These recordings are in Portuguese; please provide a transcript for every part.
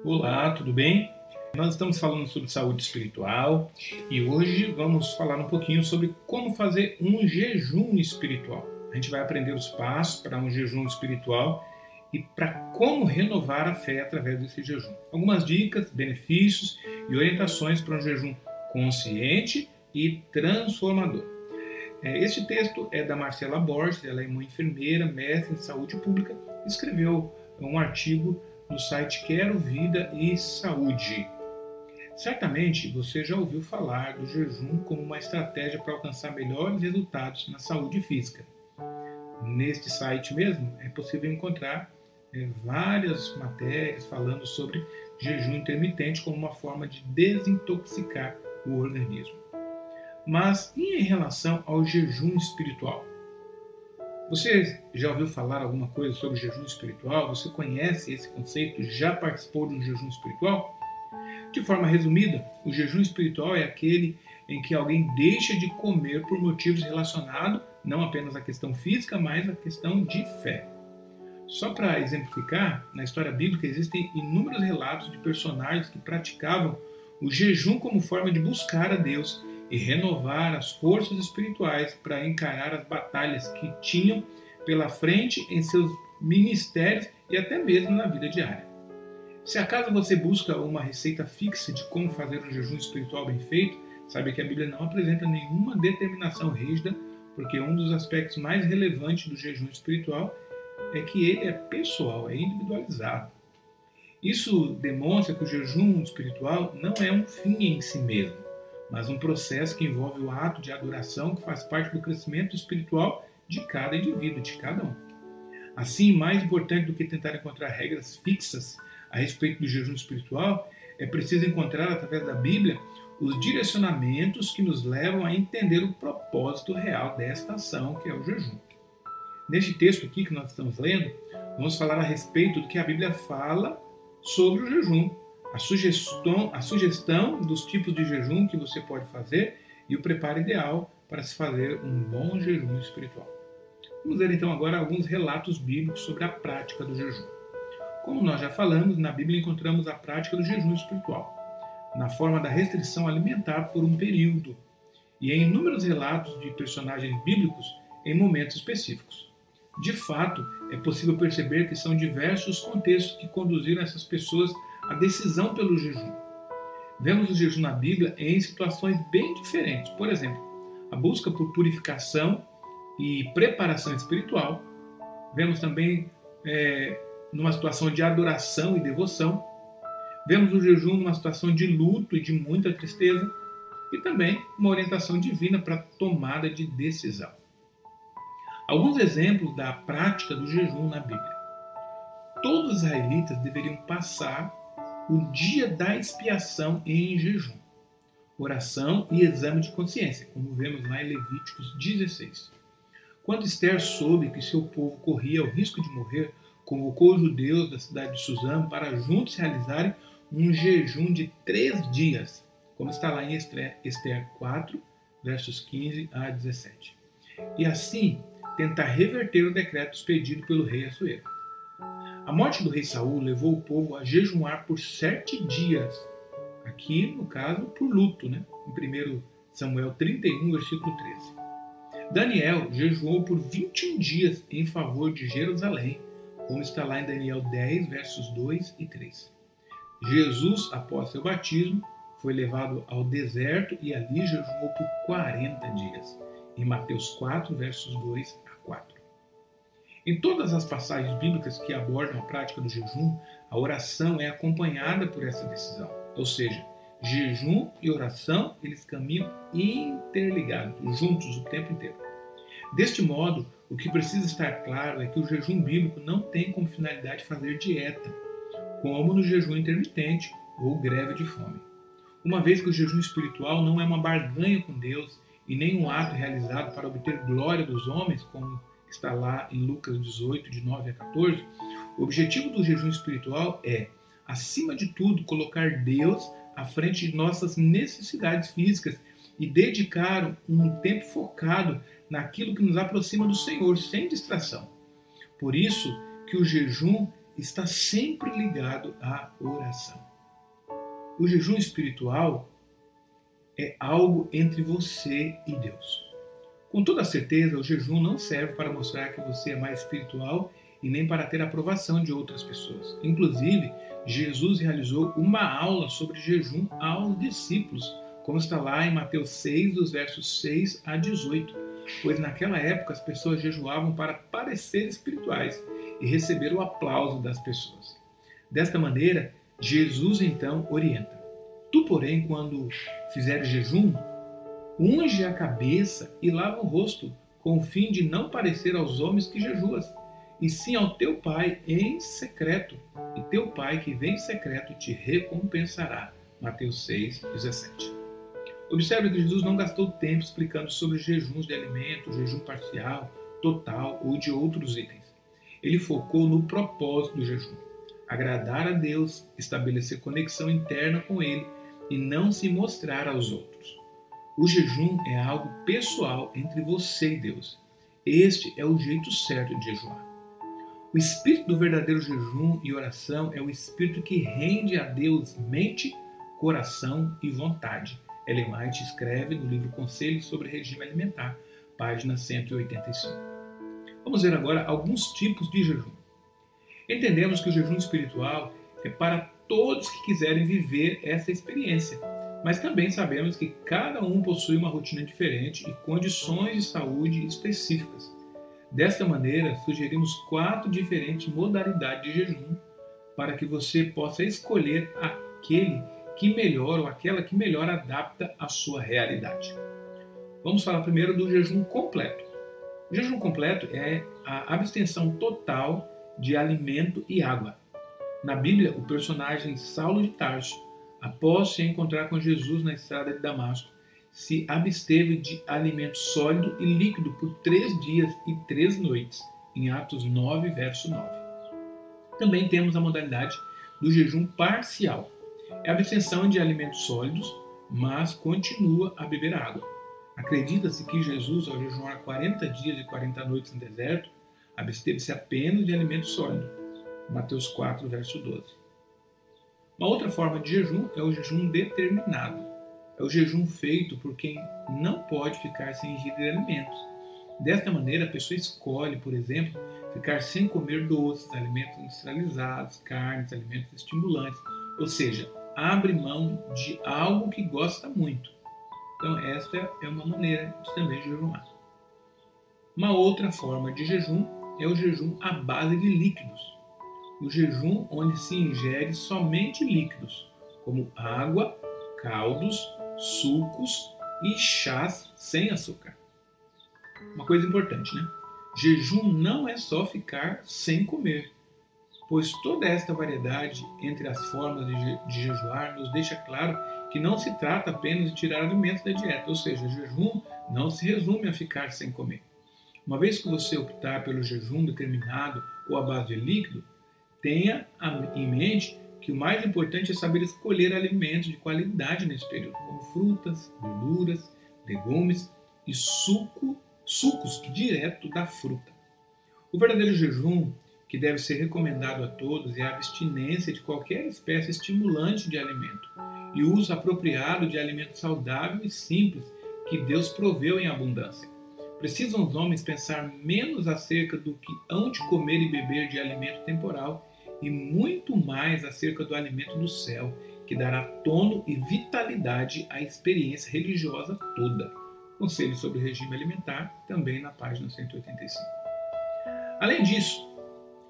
Olá, tudo bem? Nós estamos falando sobre saúde espiritual e hoje vamos falar um pouquinho sobre como fazer um jejum espiritual. A gente vai aprender os passos para um jejum espiritual e para como renovar a fé através desse jejum. Algumas dicas, benefícios e orientações para um jejum consciente e transformador. Este texto é da Marcela Borges, ela é uma enfermeira, mestre em saúde pública, escreveu um artigo no site Quero Vida e Saúde. Certamente você já ouviu falar do jejum como uma estratégia para alcançar melhores resultados na saúde física. Neste site mesmo é possível encontrar várias matérias falando sobre jejum intermitente como uma forma de desintoxicar o organismo. Mas e em relação ao jejum espiritual? Você já ouviu falar alguma coisa sobre jejum espiritual? Você conhece esse conceito? Já participou de um jejum espiritual? De forma resumida, o jejum espiritual é aquele em que alguém deixa de comer por motivos relacionados não apenas à questão física, mas à questão de fé. Só para exemplificar, na história bíblica existem inúmeros relatos de personagens que praticavam o jejum como forma de buscar a Deus e renovar as forças espirituais para encarar as batalhas que tinham pela frente em seus ministérios e até mesmo na vida diária. Se acaso você busca uma receita fixa de como fazer um jejum espiritual bem feito, saiba que a Bíblia não apresenta nenhuma determinação rígida, porque um dos aspectos mais relevantes do jejum espiritual é que ele é pessoal, é individualizado. Isso demonstra que o jejum espiritual não é um fim em si mesmo, mas um processo que envolve o ato de adoração que faz parte do crescimento espiritual de cada indivíduo, de cada um. Assim, mais importante do que tentar encontrar regras fixas a respeito do jejum espiritual, é preciso encontrar através da Bíblia os direcionamentos que nos levam a entender o propósito real desta ação, que é o jejum. Neste texto aqui que nós estamos lendo, vamos falar a respeito do que a Bíblia fala sobre o jejum, a sugestão dos tipos de jejum que você pode fazer e o preparo ideal para se fazer um bom jejum espiritual. Vamos ver então agora alguns relatos bíblicos sobre a prática do jejum. Como nós já falamos, na Bíblia encontramos a prática do jejum espiritual, na forma da restrição alimentar por um período, e em inúmeros relatos de personagens bíblicos em momentos específicos. De fato, é possível perceber que são diversos contextos que conduziram essas pessoas à decisão pelo jejum. Vemos o jejum na Bíblia em situações bem diferentes. Por exemplo, a busca por purificação e preparação espiritual. Vemos também numa situação de adoração e devoção. Vemos o jejum numa situação de luto e de muita tristeza. E também uma orientação divina para a tomada de decisão. Alguns exemplos da prática do jejum na Bíblia. Todos os israelitas deveriam passar o dia da expiação em jejum, oração e exame de consciência, como vemos lá em Levíticos 16. Quando Esther soube que seu povo corria o risco de morrer, convocou os judeus da cidade de Suzã para juntos realizarem um jejum de 3 dias, como está lá em Esther 4, versos 15 a 17. E assim, tentar reverter o decreto expedido pelo rei Assuero. A morte do rei Saul levou o povo a jejuar por 7 dias. Aqui, no caso, por luto, em 1 Samuel 31, versículo 13. Daniel jejuou por 21 dias em favor de Jerusalém, como está lá em Daniel 10, versos 2 e 3. Jesus, após seu batismo, foi levado ao deserto e ali jejuou por 40 dias, em Mateus 4, versos 2 a 4. Em todas as passagens bíblicas que abordam a prática do jejum, a oração é acompanhada por essa decisão. Ou seja, jejum e oração, eles caminham interligados, juntos o tempo inteiro. Deste modo, o que precisa estar claro é que o jejum bíblico não tem como finalidade fazer dieta, como no jejum intermitente ou greve de fome. Uma vez que o jejum espiritual não é uma barganha com Deus e nem um ato realizado para obter glória dos homens, como está lá em Lucas 18, de 9 a 14, o objetivo do jejum espiritual é, acima de tudo, colocar Deus à frente de nossas necessidades físicas e dedicar um tempo focado naquilo que nos aproxima do Senhor, sem distração. Por isso que o jejum está sempre ligado à oração. O jejum espiritual é algo entre você e Deus. Com toda certeza, o jejum não serve para mostrar que você é mais espiritual e nem para ter a aprovação de outras pessoas. Inclusive, Jesus realizou uma aula sobre jejum aos discípulos, como está lá em Mateus 6, dos versos 6 a 18, pois naquela época as pessoas jejuavam para parecer espirituais e receber o aplauso das pessoas. Desta maneira, Jesus então orienta: tu, porém, quando fizeres jejum, unge a cabeça e lava o rosto, com o fim de não parecer aos homens que jejuas, e sim ao teu Pai em secreto, e teu Pai que vem em secreto te recompensará. Mateus 6, 17. Observe que Jesus não gastou tempo explicando sobre jejuns de alimento, jejum parcial, total ou de outros itens. Ele focou no propósito do jejum: agradar a Deus, estabelecer conexão interna com Ele e não se mostrar aos outros. O jejum é algo pessoal entre você e Deus. Este é o jeito certo de jejuar. O espírito do verdadeiro jejum e oração é o espírito que rende a Deus mente, coração e vontade. Ellen White escreve no livro Conselhos sobre Regime Alimentar, página 185. Vamos ver agora alguns tipos de jejum. Entendemos que o jejum espiritual é para todos que quiserem viver essa experiência, mas também sabemos que cada um possui uma rotina diferente e condições de saúde específicas. Desta maneira, sugerimos 4 diferentes modalidades de jejum para que você possa escolher aquele que melhor ou aquela que melhor adapta a sua realidade. Vamos falar primeiro do jejum completo. O jejum completo é a abstenção total de alimento e água. Na Bíblia, o personagem Saulo de Tarso, após se encontrar com Jesus na estrada de Damasco, se absteve de alimento sólido e líquido por 3 dias e 3 noites, em Atos 9, verso 9. Também temos a modalidade do jejum parcial. É a abstenção de alimentos sólidos, mas continua a beber água. Acredita-se que Jesus, ao jejuar 40 dias e 40 noites no deserto, absteve-se apenas de alimento sólido. Mateus 4, verso 12. Uma outra forma de jejum é o jejum determinado. É o jejum feito por quem não pode ficar sem ingerir alimentos. Desta maneira, a pessoa escolhe, por exemplo, ficar sem comer doces, alimentos industrializados, carnes, alimentos estimulantes, ou seja, abre mão de algo que gosta muito. Então, esta é uma maneira de também jejuar. Uma outra forma de jejum é o jejum à base de líquidos. O jejum onde se ingere somente líquidos, como água, caldos, sucos e chás sem açúcar. Uma coisa importante, né? Jejum não é só ficar sem comer, pois toda esta variedade entre as formas de jejuar nos deixa claro que não se trata apenas de tirar alimentos da dieta, ou seja, jejum não se resume a ficar sem comer. Uma vez que você optar pelo jejum determinado ou à base de líquido, tenha em mente que o mais importante é saber escolher alimentos de qualidade nesse período, como frutas, verduras, legumes e sucos direto da fruta. O verdadeiro jejum, que deve ser recomendado a todos, é a abstinência de qualquer espécie estimulante de alimento e o uso apropriado de alimento saudável e simples que Deus proveu em abundância. Precisam os homens pensar menos acerca do que hão de comer e beber de alimento temporal e muito mais acerca do alimento do céu, que dará tono e vitalidade à experiência religiosa toda. Conselho sobre regime alimentar, também na página 185. Além disso,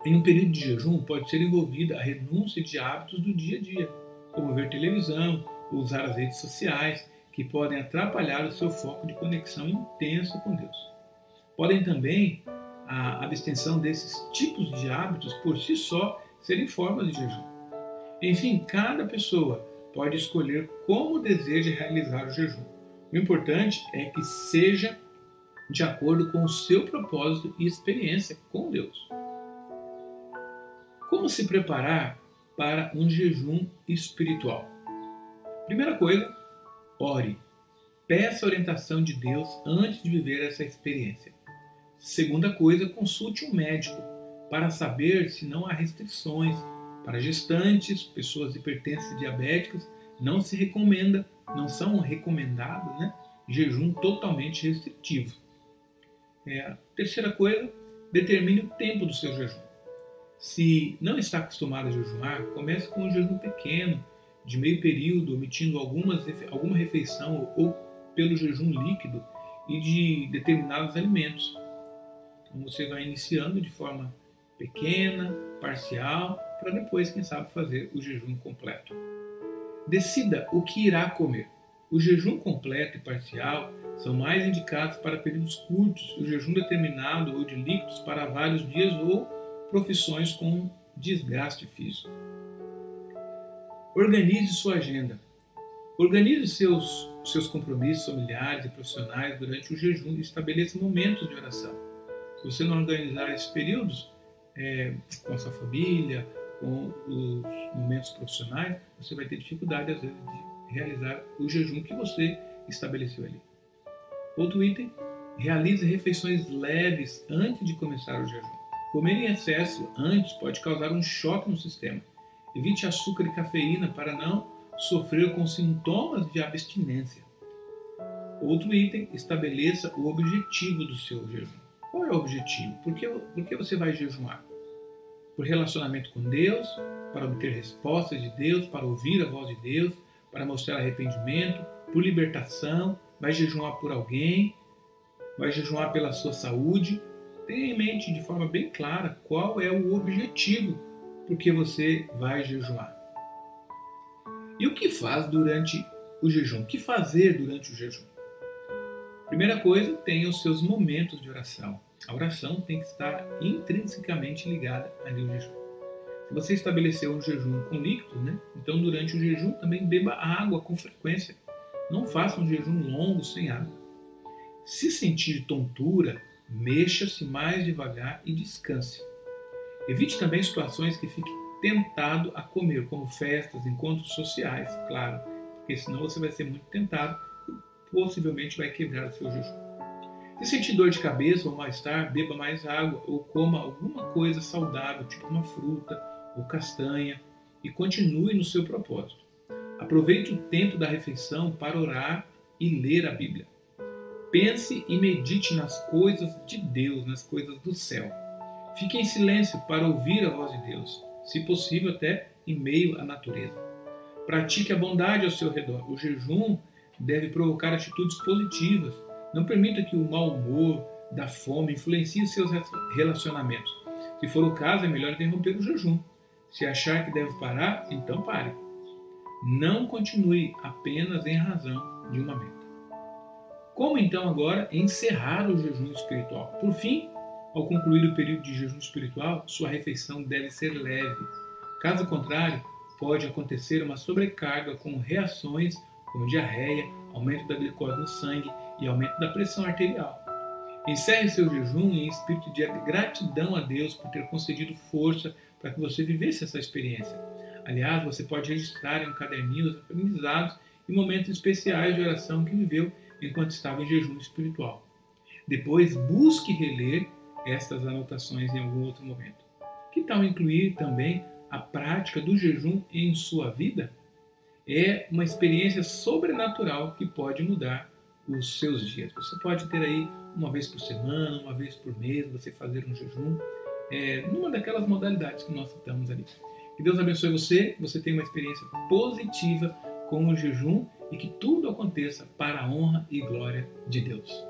em um período de jejum pode ser envolvida a renúncia de hábitos do dia a dia, como ver televisão ou usar as redes sociais, que podem atrapalhar o seu foco de conexão intensa com Deus. Podem também a abstenção desses tipos de hábitos por si só serem formas de jejum. Enfim, cada pessoa pode escolher como deseja realizar o jejum. O importante é que seja de acordo com o seu propósito e experiência com Deus. Como se preparar para um jejum espiritual? Primeira coisa, ore. Peça a orientação de Deus antes de viver essa experiência. Segunda coisa, consulte um médico. para saber se não há restrições. Para gestantes, pessoas hipertensas e diabéticas, não são recomendados, né, jejum totalmente restritivo. A terceira coisa, determine o tempo do seu jejum. Se não está acostumado a jejuar, comece com um jejum pequeno, de meio período, omitindo alguma refeição ou pelo jejum líquido e de determinados alimentos. Então você vai iniciando de forma pequena, parcial, para depois, quem sabe, fazer o jejum completo. Decida o que irá comer. O jejum completo e parcial são mais indicados para períodos curtos, o jejum determinado ou de líquidos para vários dias ou profissões com desgaste físico. Organize sua agenda. Organize seus compromissos familiares e profissionais durante o jejum e estabeleça momentos de oração. Se você não organizar esses períodos com a sua família, com os momentos profissionais, você vai ter dificuldade, às vezes, de realizar o jejum que você estabeleceu ali. Outro item, realize refeições leves antes de começar o jejum. Comer em excesso antes pode causar um choque no sistema. Evite açúcar e cafeína para não sofrer com sintomas de abstinência. Outro item, estabeleça o objetivo do seu jejum. Qual é o objetivo? Por que você vai jejuar? Por relacionamento com Deus, para obter respostas de Deus, para ouvir a voz de Deus, para mostrar arrependimento, por libertação, vai jejuar por alguém, vai jejuar pela sua saúde. Tenha em mente de forma bem clara qual é o objetivo por que você vai jejuar. E o que faz durante o jejum? O que fazer durante o jejum? Primeira coisa, tenha os seus momentos de oração. A oração tem que estar intrinsecamente ligada ali ao jejum. Se você estabeleceu um jejum com líquido, né? Então durante o jejum também beba água com frequência. Não faça um jejum longo sem água. Se sentir tontura, mexa-se mais devagar e descanse. Evite também situações que fique tentado a comer, como festas, encontros sociais, claro, porque senão você vai ser muito tentado e possivelmente vai quebrar o seu jejum. Se sentir dor de cabeça ou mal-estar, beba mais água ou coma alguma coisa saudável, tipo uma fruta ou castanha, e continue no seu propósito. Aproveite o tempo da refeição para orar e ler a Bíblia. Pense e medite nas coisas de Deus, nas coisas do céu. Fique em silêncio para ouvir a voz de Deus, se possível até em meio à natureza. Pratique a bondade ao seu redor. O jejum deve provocar atitudes positivas. Não permita que o mau humor, da fome, influencie os seus relacionamentos. Se for o caso, é melhor interromper o jejum. Se achar que deve parar, então pare. Não continue apenas em razão de uma meta. Como então agora encerrar o jejum espiritual? Por fim, ao concluir o período de jejum espiritual, sua refeição deve ser leve. Caso contrário, pode acontecer uma sobrecarga com reações como diarreia, aumento da glicose no sangue e aumento da pressão arterial. Encerre seu jejum em espírito de gratidão a Deus por ter concedido força para que você vivesse essa experiência. Aliás, você pode registrar em um caderninho os aprendizados e momentos especiais de oração que viveu enquanto estava em jejum espiritual. Depois, busque reler estas anotações em algum outro momento. Que tal incluir também a prática do jejum em sua vida? É uma experiência sobrenatural que pode mudar os seus dias. Você pode ter aí uma vez por semana, uma vez por mês, você fazer um jejum, numa daquelas modalidades que nós citamos ali. Que Deus abençoe você, que você tenha uma experiência positiva com o jejum e que tudo aconteça para a honra e glória de Deus.